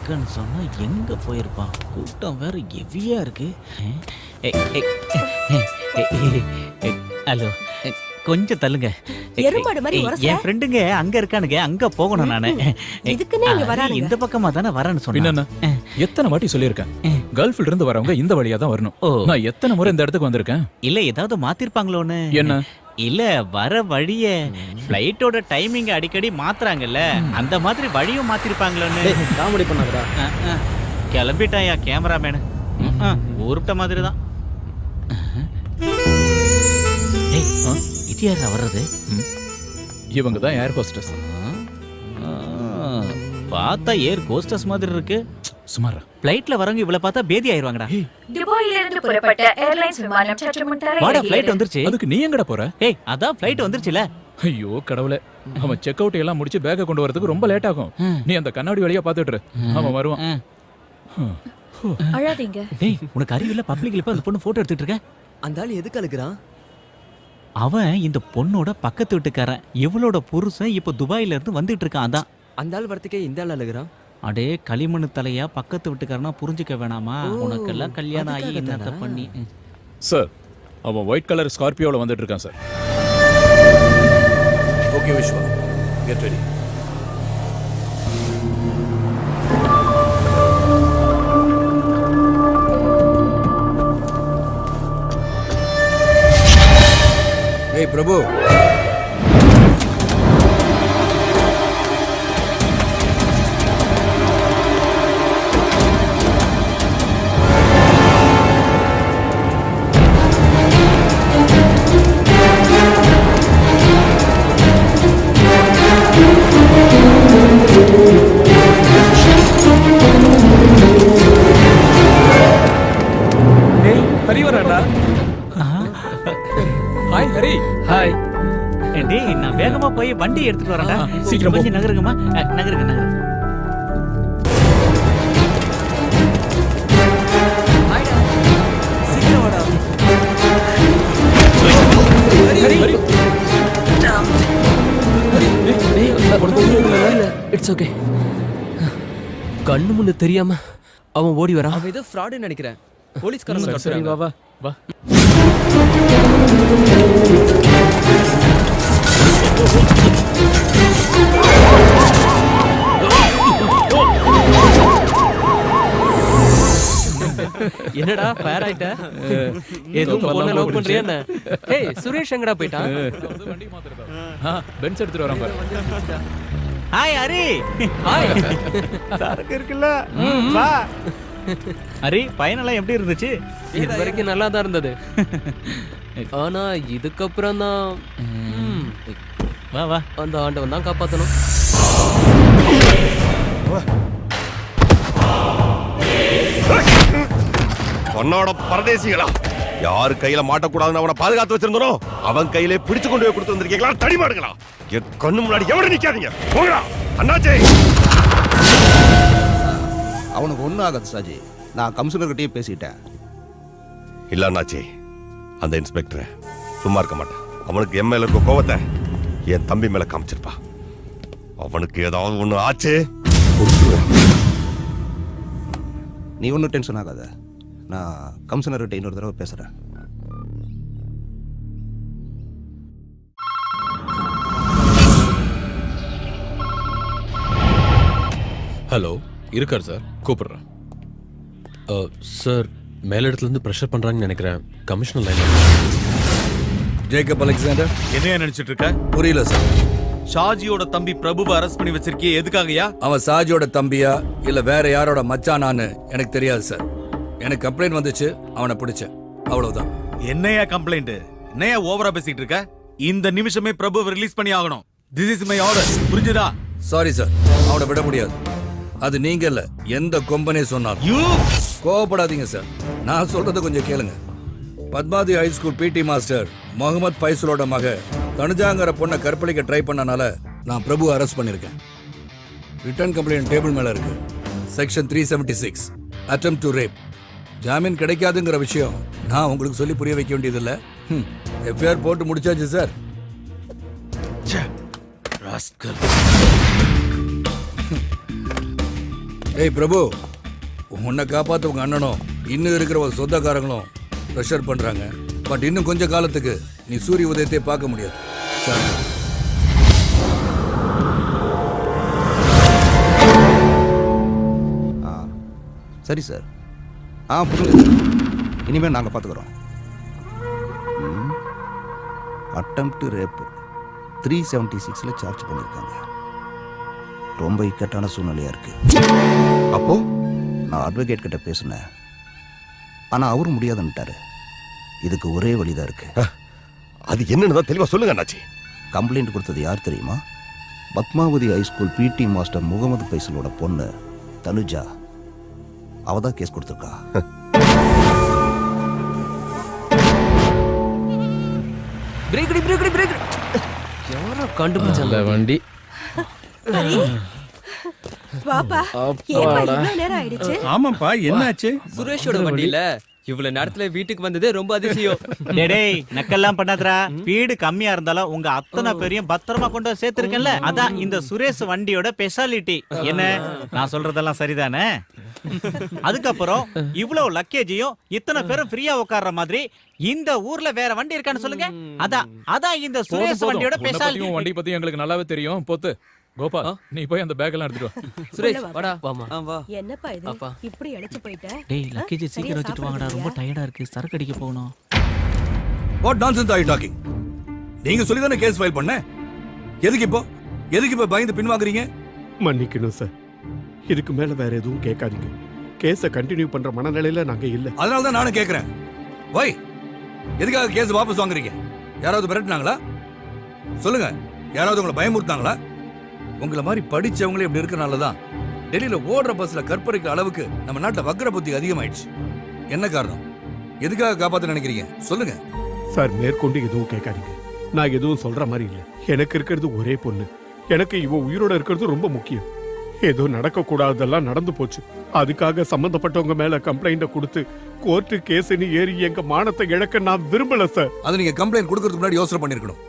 இருக்கேன்னு சொன்னா எங்க போயிருப்பான்? கூட்டம் வேற ஹெவியா இருக்கு. ஹலோ, கொஞ்சம் தள்ளுங்க. எருமாடு மாதிரி உரச. என் ஃப்ரெண்டுங்க அங்க இருக்கானுங்க, அங்க போகணும் நானு. இதுக்குன்னே இங்க வரானுங்க. இந்த பக்கமா தானே வரேன்னு சொன்னேன். எத்தனை வாட்டி சொல்லியிருக்கேன், கல்ஃப்ல இருந்து வரவங்க இந்த வழியா தான் வரணும். நான் எத்தனை முறை இந்த இடத்துக்கு வந்திருக்கேன். இல்ல ஏதாவது மாத்திருப்பாங்களோன்னு. என்ன? இல்ல வர வழிய ஃப்ளைட்டோட டைமிங் அடிக்கடி மாத்துறாங்கல்ல, அந்த மாதிரி வழியும் மாத்திருப்பாங்களோன்னு. காமெடி பண்ணாதடா. கிளம்பிட்டாயா கேமராமேனு? ஊருட்ட மாதிரி தான். இது யாரா வர்றது? இவங்க தான் ஏர் ஹோஸ்டஸ். பார்த்தா ஏர் ஹோஸ்டஸ் மாதிரி இருக்கு. சுமாரா ஃப்ளைட்ல வரவங்க இவ்வளவு பார்த்தா பேதி ஆயிருவாங்கடா. துபாயில இருந்து புறப்பட்ட ஏர்லைன்ஸ் விமானம் சற்று முன் வாடா, தரையிறங்கியது. ஃப்ளைட் வந்துருச்சு. அதுக்கு நீ எங்கடா போற? ஏய் அதான் ஃப்ளைட் வந்துருச்சுல. ஐயோ கடவுளே, அவன் செக் அவுட் எல்லாம் முடிச்சு பேக்கை கொண்டு வரதுக்கு ரொம்ப லேட் ஆகும். நீ அந்த கண்ணாடி வழியா பாத்துட்டு இரு. அவன் வருவான். அழாதீங்க. டேய் உனக்கு அறிவில்ல, பப்ளிக்ல போய் அந்த பொண்ணு போட்டோ எடுத்துட்டு இருக்க. அந்த ஆளு எதுக்கு அழுகுறான்? அவன் இந்த பொண்ணோட பக்கத்து வீட்டுக்காரன். இவளோட புருஷன் இப்ப துபாயில இருந்து வந்துட்டு இருக்கான். அதான் அந்த ஆள் வரத்துக்கே இந்த ஆள் அழுகுறான். அடே களிமண்ணு தலையா, பக்கத்து வீட்டுக்காரனா புரிஞ்சுக்க வேணாமா? உனக்கெல்லாம் கல்யாணம் ஆகி அதுக்காக என்னத்த தானா? பண்ணி. சார், அவன் ஒயிட் கலர் ஸ்கார்பியோல வந்துட்டு இருக்கான் sir. Okay Vishwa, get ready. ஏய் பிரபு, ஹரி வராடா. ஹாய் ஹரி. ஹாய். டேய் நான் வேகமா போய் வண்டி எடுத்துட்டு வரேன்டா. சீக்கிரம் போ. கொஞ்சம் நகருங்கம்மா. நகருங்க. சீக்கிரம் வாடா. ஹரி. It's okay. கண்ணு முன்னு தெரியாம அவன் ஓடி வரான். அவன் ஏதோ ஃப்ராடுன்னு நினைக்கிறேன். போலீஸ்காரங்க சரி கத்துறாங்க. வா வா வா. என்னடா ஃபேர் ஆயிட்ட? எதுவும் பொண்ணை லவ் பண்றியா என்ன? ஏய் சுரேஷ் எங்கடா போயிட்டான்? வண்டி மாத்துறதா? பென்ஸ் எடுத்துட்டு வரான் பாரு. ஹாய் ஹரி. ஹாய். சரக்கு இருக்குல்ல, வா. ஹரி, பயணெல்லாம் எப்படி இருந்துச்சு? இது வரைக்கும் நல்லா தான் இருந்தது. ஆனா இதுக்கப்புறம் தான் வா வா. அந்த ஆண்டவன் தான் காப்பாத்தணும். பொண்ணோட பரதேசிகளா, யாரு கையில மாட்டக்கூடாதுன்னு அவனை பாதுகாத்து வச்சிருந்தோம், அவன் கையிலே பிடிச்சு கொண்டு போய் கொடுத்து வந்திருக்கீங்களா? தடிமாடுங்களா, என் கண்ணு முன்னாடி எவரும் நிக்காதீங்க. போங்கடா அண்ணாச்சே. அவனுக்கு ஒன்றும் ஆகாது சாஜி. நான் கமிஷனர்கிட்டயே பேசிட்டேன். இல்ல அண்ணாச்சி, அந்த இன்ஸ்பெக்டர் சும்மா இருக்க மாட்டான். அவனுக்கு என் மேல இருக்க கோவத்தை என் தம்பி மேல காமிச்சிருப்பா. அவனுக்கு ஏதாவது ஒண்ணு ஆச்சு, நீ ஒன்றும் டென்ஷன் ஆகாத. நான் கமிஷனர்கிட்ட இன்னொரு தடவை பேசுகிறேன். ஹலோ, இருக்கார் சார், கூப்பிடுறேன். சார், மேலிடத்துலேருந்து ப்ரெஷர் பண்ணுறாங்கன்னு நினைக்கிறேன். Commissioner line. ஜேக்கப் அலெக்சாண்டர், என்னையா நினைச்சிட்டு இருக்க? புரியல சார். ஷாஜியோட தம்பி பிரபுவை அரெஸ்ட் பண்ணி வச்சிருக்கியே, எதுக்காகயா? அவன் சாஜியோட தம்பியா இல்ல வேற யாரோட மச்சானான்னு எனக்கு தெரியாது சார். எனக்கு கம்ப்ளைண்ட் வந்துச்சு, அவனை பிடிச்சேன், அவ்வளவுதான். என்னையா கம்ப்ளைண்ட்? என்னையா ஓவரா பேசிட்டு இருக்க? இந்த நிமிஷமே பிரபுவை ரிலீஸ் பண்ணி ஆகணும். திஸ் இஸ் மை ஆர்டர், புரிஞ்சுதா? சாரி சார், அவனை விட முடியாது. அது நீங்க இல்ல, எந்த கொம்பனே சொன்னாலும். யூ கோவப்படாதீங்க சார், நான் சொல்றத கொஞ்சம் கேளுங்க. Padmathi high school PT master Muhammad ஃபைசலோட மக தனுஜாங்கிற பொண்ணை கற்பழிக்க ட்ரை பண்ணனால நான் பிரபு அரெஸ்ட் பண்ணிருக்கேன். ரிட்டர்ன் கம்ப்ளைண்ட் டேபிள் மேல இருக்கு. Section 376 attempt to rape. ஜாமீன் கிடைக்காதுங்கிற விஷயம் நான் உங்களுக்கு சொல்லி புரிய வைக்க வேண்டியதில்லை. எஃப்ஐஆர் போட்டு முடிச்சாச்சு சார். டேய் பிரபு, உன்னை காப்பாத்த உங்க அண்ணனும் இன்னும் இருக்கிற ஒரு சொந்தக்காரங்களும் ப்ரெஷர் பண்றாங்க. பட் இன்னும் கொஞ்ச காலத்துக்கு நீ சூரிய உதயத்தை பார்க்க முடியாது. சரி. சரி சார். புரியுது. இனிமேல் நாங்கள் பார்த்துக்குறோம். அட்டெம்ப்ட் ரேப் 376 சார்ஜ் பண்ணியிருக்காங்க. ரொம்ப இக்கட்டான சூழ்நிலையா இருக்கு. அப்போ நான் அட்வொகேட் கிட்ட பேசினேன், ஆனா அவரும் முடியாதுன்னுட்டாரு. இதுக்கு ஒரே வழிதான் இருக்கு. அது என்னன்னு தான் தெளிவா சொல்லுங்க அண்ணாச்சி. கம்ப்ளைண்ட் கொடுத்தது யார் தெரியுமா? Padmavathi high school PT master Muhammad ஃபைசலோட பொண்ணு தனுஜா. அவ தான் கேஸ் கொடுத்துருக்கா. பிரேக் பிரேக் யாரோ கண்டுபிடிச்சாங்க வண்டி. வாப்பா, ஏப்பா இவ்வளவு நேரம் ஆயிடுச்சு? ஆமாப்பா, என்னாச்சு? சுரேஷோட வண்டியில இவ்வளவு நேரத்துல வீட்டுக்கு வந்ததே ரொம்ப அதிசயம். டேய் நக்கெல்லாம் பண்ணாதடா. வீடு கம்மியா இருந்தாலும் உங்க அத்தனை பேரையும் பத்திரமா கொண்டு வந்து சேர்த்திருக்கேன்ல, அதான் இந்த சுரேஷ் வண்டியோட ஸ்பெஷாலிட்டி. என்ன நான் சொல்றதெல்லாம் சரிதானே? அதுக்கப்புறம் இவ்வளவு லக்கேஜையும் இத்தனை பேரும் ஃப்ரீயா உட்கார்ற மாதிரி இந்த ஊர்ல வேற வண்டி இருக்கான்னு சொல்லுங்க. அதான் இந்த சுரேஷ் வண்டியோட ஸ்பெஷாலிட்டி. வண்டி பத்தி எங்களுக்கு நல்லாவே தெரியும். போத்து கோபா, நீ போய் அந்த பேக் எல்லாம் எடுத்துட்டு வா. சுரேஷ் வாடா. வாமா. வா. என்னப்பா இது இப்படி அழைச்சு போயிட்ட? டேய் லக்கேஜ் சீக்கிரம் வச்சிட்டு வாங்கடா, ரொம்ப டயர்டா இருக்கு, சரக்கு அடிக்க போகணும். What nonsense are you talking? நீங்க சொல்லி தானே கேஸ் ஃபைல் பண்ண. எதுக்கு இப்போ பயந்து பின்வாங்குறீங்க? மன்னிக்கணும் சார், இதுக்கு மேல வேற எதுவும் கேட்காதீங்க. கேஸை கண்டினியூ பண்ற மனநிலையில நாங்க இல்ல. அதனால தான் நானும் கேட்கிறேன். வை, எதுக்காக கேஸ் வாபஸ் வாங்குறீங்க? யாராவது மிரட்டினாங்களா? சொல்லுங்க, யாராவது உங்களை பயமுறுத்தாங்களா? உங்களை மாதிரி படிச்சவங்களே இப்படி இருக்கனால தான் டெல்லியில ஓடுற பஸ்ல கற்பழிக்கிற அளவுக்கு நம்ம நாட்டுல வக்ர புத்தி அதிகமாயிடுச்சு. என்ன காரணம்? எதுக்காக காப்பாத்த நினைக்கிறீங்க? சொல்லுங்க சார், மேற்கொண்டு எதுவும் கேட்காதீங்க. நான் எதுவும் சொல்ற மாதிரி இல்ல. எனக்கு இருக்கிறது ஒரே பொண்ணு. எனக்கு இவ உயிரோட இருக்கிறது ரொம்ப முக்கியம். ஏதோ நடக்க கூடாதெல்லாம் நடந்து போச்சு. அதுக்காக சம்பந்தப்பட்டவங்க மேல கம்ப்ளைண்ட கொடுத்து கோர்ட்டு கேஸ்னு ஏறி எங்க மானத்தை இழக்க நான் விரும்பல சார். அது நீங்க கம்ப்ளைண்ட் கொடுக்கறதுக்கு முன்னாடி யோசனை பண்ணிருக்கணும்.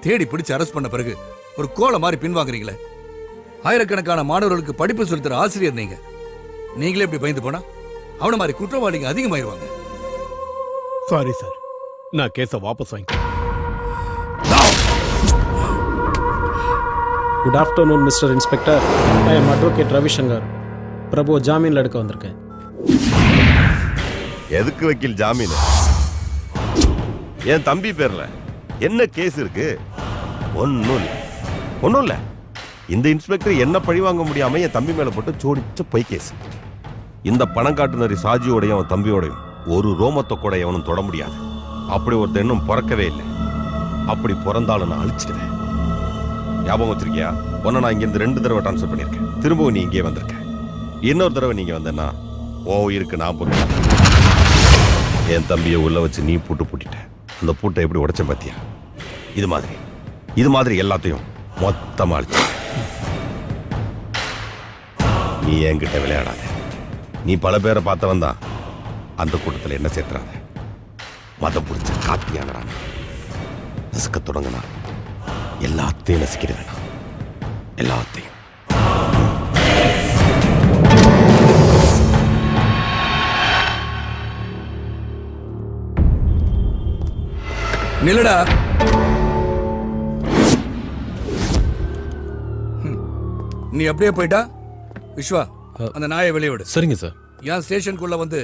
தேடி பிடிச்சு அரெஸ்ட் பண்ண பிறகு ஒரு கோலை மாதிரி பின்வாங்குறீங்களே. ஆயிரக்கணக்கான மாணவர்களுக்கு படிப்பு சொல்லித்தர ஆசிரியர் நீங்க. நீங்களே இப்படி பயந்து போனா அவன மாதிரி குற்றவாளிங்க அதிகமாயிருவாங்க. சாரி சார், நான் கேஸை வாபஸ் வாங்கிக்கிறேன். Good afternoon mister inspector. I am advocate Ravishankar. Prabhu ஜாமீன்ல எடுக்க வந்திருக்கேன். எதுக்கு வக்கீல் ஜாமீன்? என் தம்பி பேர்ல என்ன கேஸ் இருக்கு? ஒன்னும் இல்ல. இந்த இன்ஸ்பெக்டர் என்ன பழி வாங்க முடியாம என் தம்பி மேல போட்டு சோடிச்ச பொய் கேஸ். இந்த பணம் காட்டுனரி சாஜியோடையும் அவன் தம்பியோடையும் ஒரு ரோமத்தை கூட எவனும் தொட முடியாது. அப்படி ஒருத்தர் இன்னும் பிறக்கவே இல்லை. அப்படி பிறந்தாலும் நான் அழிச்சிடுவேன். ஞாபகம் வச்சிருக்கியா? உன்னை நான் இங்கிருந்து 2 தடவை டிரான்ஸ்ஃபர் பண்ணியிருக்கேன். திரும்பவும் நீ இங்கே வந்திருக்க. இன்னொரு தடவை நீங்க வந்தேன்னா இருக்கு நான் பொறுப்பேன். என் தம்பியை உள்ள வச்சு நீ பூட்டிட்ட. அந்த பூட்டை எப்படி உடைச்ச பாத்தியா? இது மாதிரி எல்லாத்தையும் மொத்தமா அழிச்சு. நீ என்கிட்ட விளையாடாத. நீ பல பேரை பார்த்தவன் தான். அந்த கூட்டத்தில் என்ன சேர்த்துறாத. மதம் பிடிச்ச காத்தியானடா. நசுக்க தொடங்கினா எல்லாத்தையும் நசுக்கிடுவேன். எல்லாத்தையும். நில்லடா. நீ அப்படியே போயிட்டா விஸ்வா, அந்த நாயை வெளியே விடு. சரிங்க சார். என் ஸ்டேஷனுக்குள்ள வந்து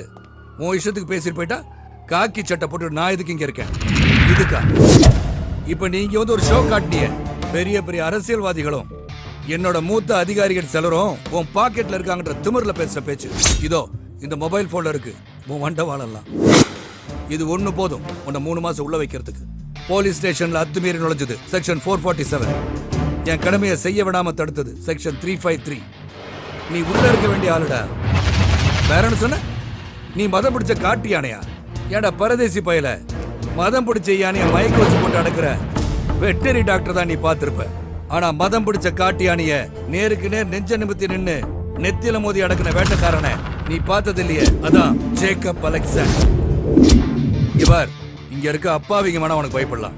உன் இஷ்டத்துக்கு பேசிட்டு போயிட்டா காக்கி சட்டை போட்டு நான் இதுக்கு இங்க இருக்கேன். இதுக்கா இப்ப நீங்க வந்து ஒரு ஷோ காட்டினிய. பெரிய பெரிய அரசியல்வாதிகளும் என்னோட மூத்த அதிகாரிகள் சிலரும் உன் பாக்கெட்ல இருக்காங்கன்ற திமிர்ல பேசுற பேச்சு. இதோ இந்த மொபைல் போன்ல இருக்கு. உன் வண்டவாளெல்லாம் இது ஒண்ணு போதும் உன்னை 3 மாசம் உள்ள வைக்கிறதுக்கு. போலீஸ் ஸ்டேஷன்ல அத்துமீறி நுழைஞ்சது செக்ஷன் 447. என் கடமையை செய்ய விடாம தடுத்தது செக்ஷன் 353. நீ உள்ள இருக்க வேண்டிய ஆளுடா. வேறன்னு சொன்ன? நீ மதம் பிடிச்ச காட்டு யானையா? ஏடா பரதேசி பயல, மதம் பிடிச்ச யானைய மயக்க வச்சு போட்டு அடக்குற வெட்டரி டாக்டர் தான் நீ பார்த்திருப்ப. ஆனா மதம் பிடிச்ச காட்டு யானைய நேருக்கு நேர் நெஞ்ச நிமித்தி நின்னு நெத்தியில மோதி அடக்குன வேட்டக்காரனை நீ பார்த்தது இல்லையே. அதான் ஜேக்கப் அலெக்சாண்டர். இவர் இங்க இருக்க அப்பாவிங்க மன உனக்கு பயப்படலாம்.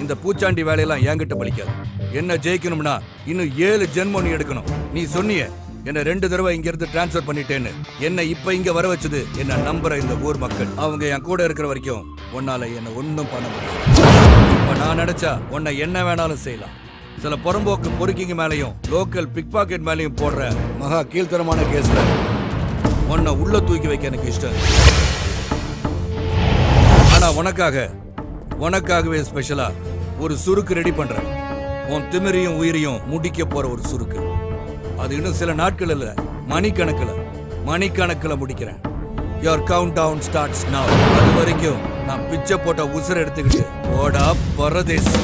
இந்த பூச்சாண்டி வேலையெல்லாம் என்கிட்ட பலிக்காது. என்ன ஜெயிக்கணும்னா இன்னும் 7 ஜென்மம் நீ எடுக்கணும். நீ சொன்னிய என்ன 2 தடவை இங்க இருந்து டிரான்ஸ்ஃபர் பண்ணிட்டேன்னு என்ன இப்ப இங்க வர வச்சது என்ன நம்புற இந்த ஊர் மக்கள். அவங்க என் கூட இருக்கிற வரைக்கும் உன்னால என்ன ஒண்ணும் பண்ண முடியாது. இப்ப நான் நினைச்சா உன்னை என்ன வேணாலும் செய்யலாம். சில புறம்போக்கு பொறுக்கிங்க மேலையும் லோக்கல் பிக் பாக்கெட் மேலையும் போடுற மகா கீழ்த்தரமான கேஸ்ல உன்னை உள்ள தூக்கி வைக்க எனக்கு இஷ்டம். ஆனா உனக்காகவே ஸ்பெஷலா ஒரு சுருக்கு ரெடி பண்றேன். உன் திமிரையும் உயிரையும் முடிக்க போற ஒரு சுருக்கு. அது இன்னும் சில நாட்கள் இல்ல, மணிக்கணக்கில் முடிக்கிறேன். Your countdown starts now. அது வரைக்கும் நான் பிச்சை போட்ட உசுரை எடுத்துக்கிட்டு ஓடா பரதேசி.